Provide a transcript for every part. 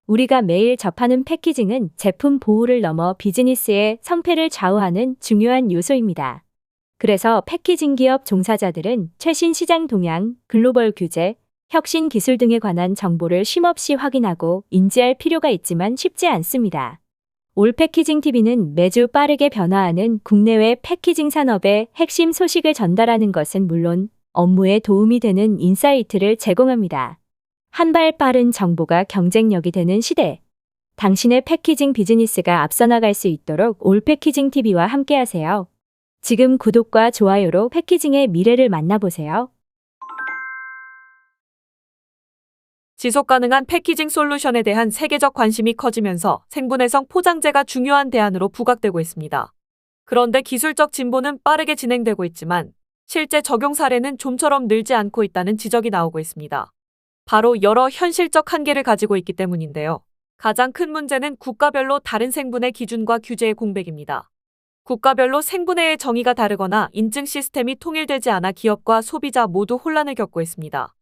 우리가 매일 접하는 패키징은 제품 보호를 넘어 비즈니스의 성패를 좌우하는 중요한 요소입니다. 그래서 패키징 기업 종사자들은 최신 시장 동향, 글로벌 규제, 혁신 기술 등에 관한 정보를 쉼없이 확인하고 인지할 필요가 있지만 쉽지 않습니다. 올 패키징 TV는 매주 빠르게 변화하는 국내외 패키징 산업의 핵심 소식을 전달하는 것은 물론 업무에 도움이 되는 인사이트를 제공합니다. 한 발 빠른 정보가 경쟁력이 되는 시대. 당신의 패키징 비즈니스가 앞서 나갈 수 있도록 올 패키징 TV와 함께하세요. 지금 구독과 좋아요로 패키징의 미래를 만나보세요. 지속가능한 패키징 솔루션에 대한 세계적 관심이 커지면서 생분해성 포장재가 중요한 대안으로 부각되고 있습니다. 그런데 기술적 진보는 빠르게 진행되고 있지만 실제 적용 사례는 좀처럼 늘지 않고 있다는 지적이 나오고 있습니다. 바로 여러 현실적 한계를 가지고 있기 때문인데요. 가장 큰 문제는 국가별로 다른 생분해 기준과 규제의 공백입니다. 국가별로 생분해의 정의가 다르거나 인증 시스템이 통일되지 않아 기업과 소비자 모두 혼란을 겪고 있습니다.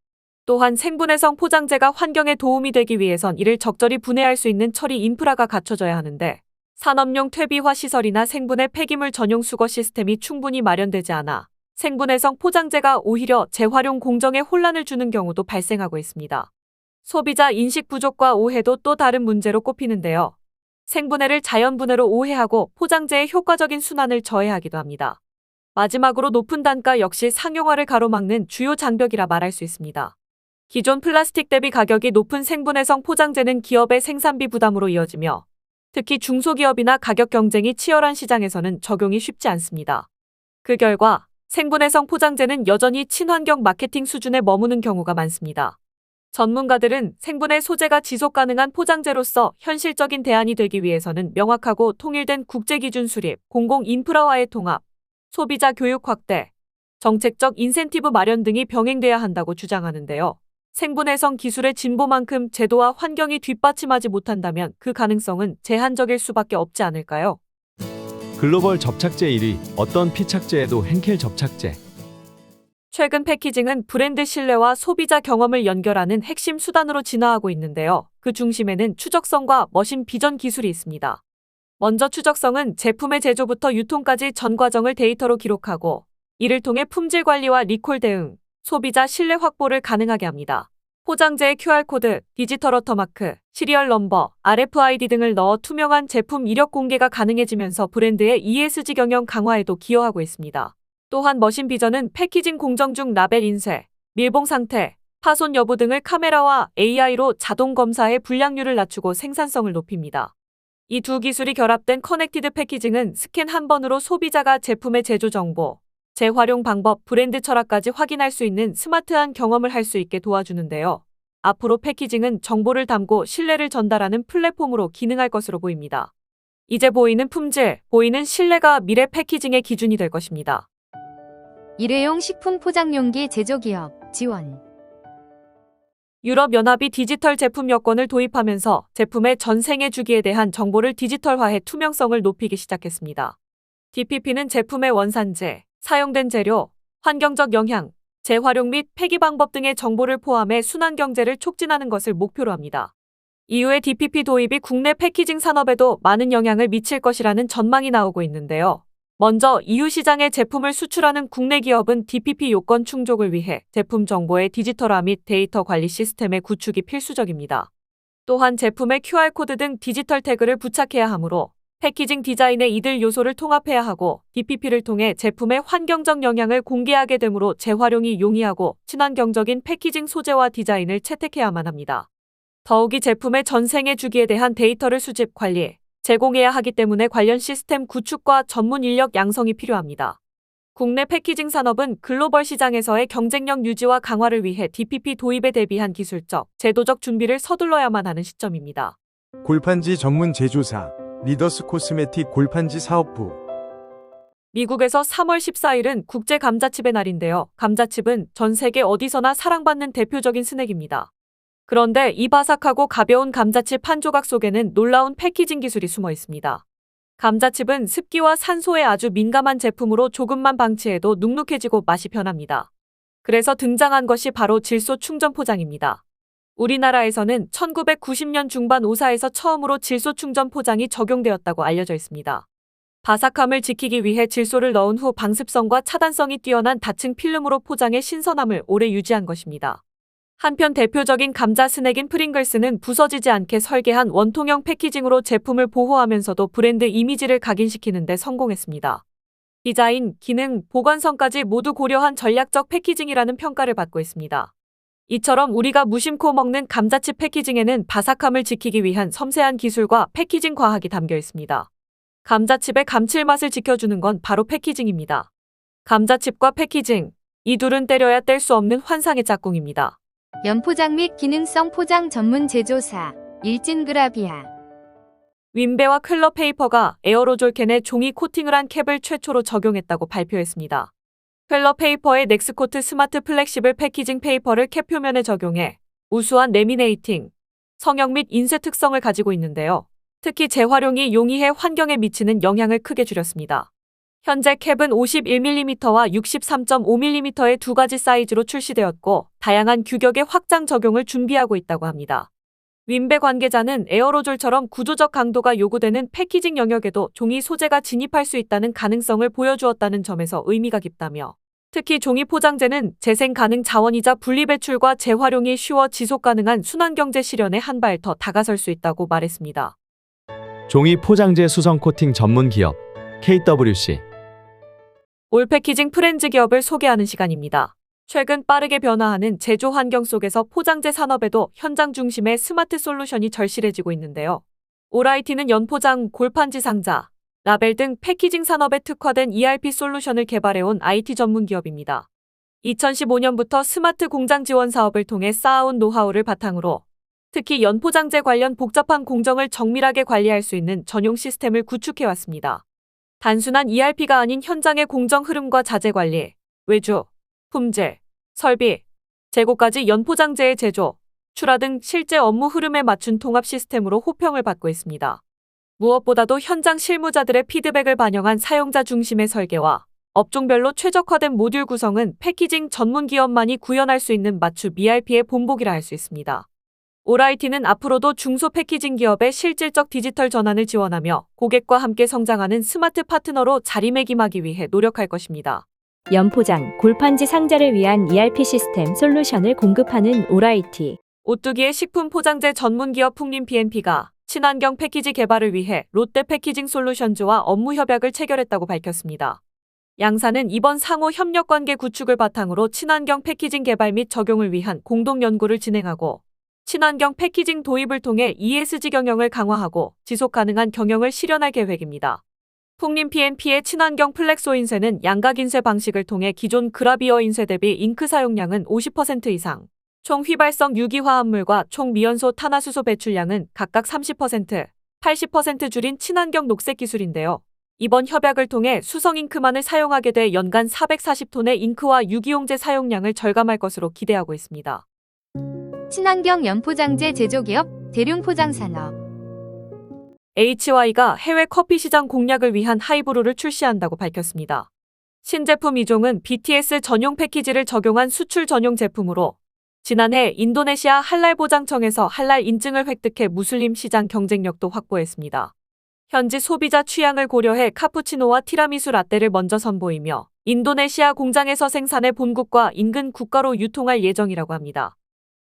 또한 생분해성 포장재가 환경에 도움이 되기 위해선 이를 적절히 분해할 수 있는 처리 인프라가 갖춰져야 하는데 산업용 퇴비화 시설이나 생분해 폐기물 전용 수거 시스템이 충분히 마련되지 않아 생분해성 포장재가 오히려 재활용 공정에 혼란을 주는 경우도 발생하고 있습니다. 소비자 인식 부족과 오해도 또 다른 문제로 꼽히는데요. 생분해를 자연분해로 오해하고 포장재의 효과적인 순환을 저해하기도 합니다. 마지막으로 높은 단가 역시 상용화를 가로막는 주요 장벽이라 말할 수 있습니다. 기존 플라스틱 대비 가격이 높은 생분해성 포장재는 기업의 생산비 부담으로 이어지며 특히 중소기업이나 가격 경쟁이 치열한 시장에서는 적용이 쉽지 않습니다. 그 결과 생분해성 포장재는 여전히 친환경 마케팅 수준에 머무는 경우가 많습니다. 전문가들은 생분해 소재가 지속가능한 포장재로서 현실적인 대안이 되기 위해서는 명확하고 통일된 국제기준 수립, 공공 인프라와의 통합, 소비자 교육 확대, 정책적 인센티브 마련 등이 병행돼야 한다고 주장하는데요. 생분해성 기술의 진보만큼 제도와 환경이 뒷받침하지 못한다면 그 가능성은 제한적일 수밖에 없지 않을까요? 글로벌 접착제 1위, 어떤 피착제에도 henkel 접착제. 최근 패키징은 브랜드 신뢰와 소비자 경험을 연결하는 핵심 수단으로 진화하고 있는데요. 그 중심에는 추적성과 머신 비전 기술이 있습니다. 먼저 추적성은 제품의 제조부터 유통까지 전 과정을 데이터로 기록하고 이를 통해 품질 관리와 리콜 대응, 소비자 신뢰 확보를 가능하게 합니다. 포장재에 QR코드, 디지털 워터마크, 시리얼 넘버, RFID 등을 넣어 투명한 제품 이력 공개가 가능해지면서 브랜드의 ESG 경영 강화에도 기여하고 있습니다. 또한 머신 비전은 패키징 공정 중 라벨 인쇄, 밀봉 상태, 파손 여부 등을 카메라와 AI로 자동 검사해 불량률을 낮추고 생산성을 높입니다. 이 두 기술이 결합된 커넥티드 패키징은 스캔 한 번으로 소비자가 제품의 제조 정보, 재활용 방법, 브랜드 철학까지 확인할 수 있는 스마트한 경험을 할 수 있게 도와주는데요. 앞으로 패키징은 정보를 담고 신뢰를 전달하는 플랫폼으로 기능할 것으로 보입니다. 이제 보이는 품질, 보이는 신뢰가 미래 패키징의 기준이 될 것입니다. 일회용 식품 포장용기 제조기업 지원. 유럽연합이 디지털 제품 여권을 도입하면서 제품의 전 생애 주기에 대한 정보를 디지털화해 투명성을 높이기 시작했습니다. DPP는 제품의 원산지, 사용된 재료, 환경적 영향, 재활용 및 폐기 방법 등의 정보를 포함해 순환 경제를 촉진하는 것을 목표로 합니다. 이후에 DPP 도입이 국내 패키징 산업에도 많은 영향을 미칠 것이라는 전망이 나오고 있는데요. 먼저 EU 시장에 제품을 수출하는 국내 기업은 DPP 요건 충족을 위해 제품 정보의 디지털화 및 데이터 관리 시스템의 구축이 필수적입니다. 또한 제품에 QR코드 등 디지털 태그를 부착해야 하므로 패키징 디자인의 이들 요소를 통합해야 하고 DPP를 통해 제품의 환경적 영향을 공개하게 되므로 재활용이 용이하고 친환경적인 패키징 소재와 디자인을 채택해야만 합니다. 더욱이 제품의 전 생애 주기에 대한 데이터를 수집, 관리, 제공해야 하기 때문에 관련 시스템 구축과 전문 인력 양성이 필요합니다. 국내 패키징 산업은 글로벌 시장에서의 경쟁력 유지와 강화를 위해 DPP 도입에 대비한 기술적, 제도적 준비를 서둘러야만 하는 시점입니다. 골판지 전문 제조사 리더스 코스메틱 골판지 사업부. 미국에서 3월 14일은 국제 감자칩의 날인데요. 감자칩은 전 세계 어디서나 사랑받는 대표적인 스낵입니다. 그런데 이 바삭하고 가벼운 감자칩 한 조각 속에는 놀라운 패키징 기술이 숨어 있습니다. 감자칩은 습기와 산소에 아주 민감한 제품으로 조금만 방치해도 눅눅해지고 맛이 변합니다. 그래서 등장한 것이 바로 질소 충전 포장입니다. 우리나라에서는 1990년 중반 오사에서 처음으로 질소 충전 포장이 적용되었다고 알려져 있습니다. 바삭함을 지키기 위해 질소를 넣은 후 방습성과 차단성이 뛰어난 다층 필름으로 포장의 신선함을 오래 유지한 것입니다. 한편 대표적인 감자 스낵인 프링글스는 부서지지 않게 설계한 원통형 패키징으로 제품을 보호하면서도 브랜드 이미지를 각인시키는 데 성공했습니다. 디자인, 기능, 보관성까지 모두 고려한 전략적 패키징이라는 평가를 받고 있습니다. 이처럼 우리가 무심코 먹는 감자칩 패키징에는 바삭함을 지키기 위한 섬세한 기술과 패키징 과학이 담겨 있습니다. 감자칩의 감칠맛을 지켜주는 건 바로 패키징입니다. 감자칩과 패키징, 이 둘은 때려야 뗄 수 없는 환상의 짝꿍입니다. 연포장 및 기능성 포장 전문 제조사 일진그라비아. 윈베와 퀄러 페이퍼가 에어로졸 캔에 종이 코팅을 한 캡을 최초로 적용했다고 발표했습니다. 퀄러 페이퍼의 넥스코트 스마트 플렉시블 패키징 페이퍼를 캡 표면에 적용해 우수한 레미네이팅, 성형 및 인쇄 특성을 가지고 있는데요. 특히 재활용이 용이해 환경에 미치는 영향을 크게 줄였습니다. 현재 캡은 51mm와 63.5mm의 두 가지 사이즈로 출시되었고 다양한 규격의 확장 적용을 준비하고 있다고 합니다. 윈베 관계자는 에어로졸처럼 구조적 강도가 요구되는 패키징 영역에도 종이 소재가 진입할 수 있다는 가능성을 보여주었다는 점에서 의미가 깊다며 특히 종이 포장재는 재생 가능 자원이자 분리배출과 재활용이 쉬워 지속 가능한 순환경제 실현에 한 발 더 다가설 수 있다고 말했습니다. 종이 포장재 수성 코팅 전문 기업 KWC. 올 패키징 프렌즈 기업을 소개하는 시간입니다. 최근 빠르게 변화하는 제조 환경 속에서 포장재 산업에도 현장 중심의 스마트 솔루션이 절실해지고 있는데요. 오라이티는 연포장, 골판지 상자, 라벨 등 패키징 산업에 특화된 ERP 솔루션을 개발해온 IT 전문 기업입니다. 2015년부터 스마트 공장 지원 사업을 통해 쌓아온 노하우를 바탕으로 특히 연포장재 관련 복잡한 공정을 정밀하게 관리할 수 있는 전용 시스템을 구축해왔습니다. 단순한 ERP가 아닌 현장의 공정 흐름과 자재 관리, 외주, 품질, 설비, 재고까지 연포장재의 제조, 출하 등 실제 업무 흐름에 맞춘 통합 시스템으로 호평을 받고 있습니다. 무엇보다도 현장 실무자들의 피드백을 반영한 사용자 중심의 설계와 업종별로 최적화된 모듈 구성은 패키징 전문 기업만이 구현할 수 있는 맞춤 ERP의 본보기라 할 수 있습니다. 오라이티는 앞으로도 중소 패키징 기업의 실질적 디지털 전환을 지원하며 고객과 함께 성장하는 스마트 파트너로 자리매김하기 위해 노력할 것입니다. 연포장, 골판지 상자를 위한 ERP 시스템 솔루션을 공급하는 오라이티. 오뚜기의 식품 포장재 전문 기업 풍림 PNP가 친환경 패키지 개발을 위해 롯데 패키징 솔루션즈와 업무 협약을 체결했다고 밝혔습니다. 양사는 이번 상호 협력 관계 구축을 바탕으로 친환경 패키징 개발 및 적용을 위한 공동 연구를 진행하고 친환경 패키징 도입을 통해 ESG 경영을 강화하고 지속 가능한 경영을 실현할 계획입니다. 풍림 PNP의 친환경 플렉소 인쇄는 양각 인쇄 방식을 통해 기존 그라비어 인쇄 대비 잉크 사용량은 50% 이상, 총 휘발성 유기화합물과 총 미연소 탄화수소 배출량은 각각 30%, 80% 줄인 친환경 녹색 기술인데요. 이번 협약을 통해 수성 잉크만을 사용하게 돼 연간 440톤의 잉크와 유기용제 사용량을 절감할 것으로 기대하고 있습니다. 친환경 연포장재 제조기업 대룡포장산업. HY가 해외 커피 시장 공략을 위한 하이브루를 출시한다고 밝혔습니다. 신제품 2종은 BTS 전용 패키지를 적용한 수출 전용 제품으로 지난해 인도네시아 할랄 보장청에서 할랄 인증을 획득해 무슬림 시장 경쟁력도 확보했습니다. 현지 소비자 취향을 고려해 카푸치노와 티라미수 라떼를 먼저 선보이며 인도네시아 공장에서 생산해 본국과 인근 국가로 유통할 예정이라고 합니다.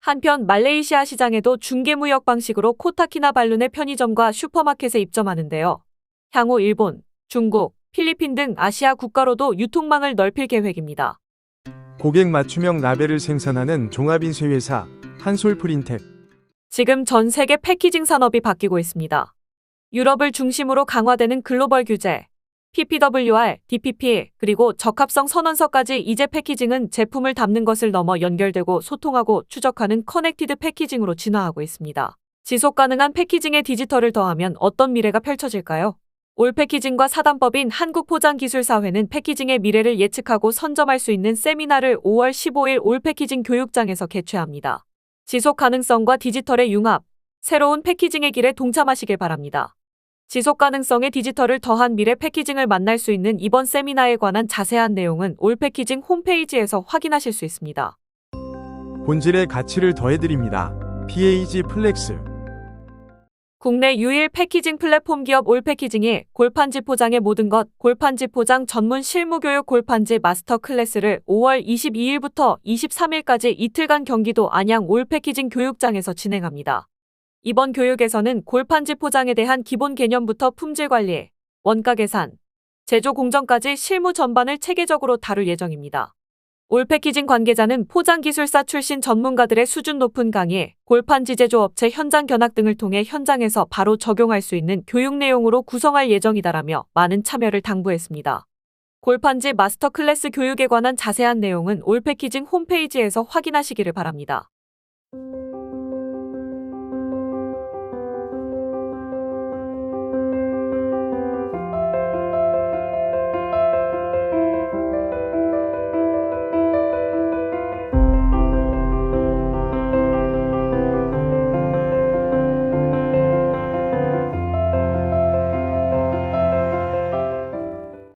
한편 말레이시아 시장에도 중개무역 방식으로 코타키나발룬의 편의점과 슈퍼마켓에 입점하는데요. 향후 일본, 중국, 필리핀 등 아시아 국가로도 유통망을 넓힐 계획입니다. 고객 맞춤형 라벨을 생산하는 종합인쇄 회사 한솔프린텍. 지금 전 세계 패키징 산업이 바뀌고 있습니다. 유럽을 중심으로 강화되는 글로벌 규제, PPWR, DPP, 그리고 적합성 선언서까지 이제 패키징은 제품을 담는 것을 넘어 연결되고 소통하고 추적하는 커넥티드 패키징으로 진화하고 있습니다. 지속 가능한 패키징에 디지털을 더하면 어떤 미래가 펼쳐질까요? 올 패키징과 사단법인 한국포장기술사회는 패키징의 미래를 예측하고 선점할 수 있는 세미나를 5월 15일 올 패키징 교육장에서 개최합니다. 지속 가능성과 디지털의 융합, 새로운 패키징의 길에 동참하시길 바랍니다. 지속 가능성의 디지털을 더한 미래 패키징을 만날 수 있는 이번 세미나에 관한 자세한 내용은 올 패키징 홈페이지에서 확인하실 수 있습니다. 본질의 가치를 더해드립니다. PAG 플렉스. 국내 유일 패키징 플랫폼 기업 올패키징이 골판지 포장의 모든 것 골판지 포장 전문 실무교육 골판지 마스터 클래스를 5월 22일부터 23일까지 이틀간 경기도 안양 올패키징 교육장에서 진행합니다. 이번 교육에서는 골판지 포장에 대한 기본 개념부터 품질 관리, 원가 계산, 제조 공정까지 실무 전반을 체계적으로 다룰 예정입니다. 올패키징 관계자는 포장기술사 출신 전문가들의 수준 높은 강의, 골판지 제조업체 현장 견학 등을 통해 현장에서 바로 적용할 수 있는 교육 내용으로 구성할 예정이다라며 많은 참여를 당부했습니다. 골판지 마스터 클래스 교육에 관한 자세한 내용은 올패키징 홈페이지에서 확인하시기를 바랍니다.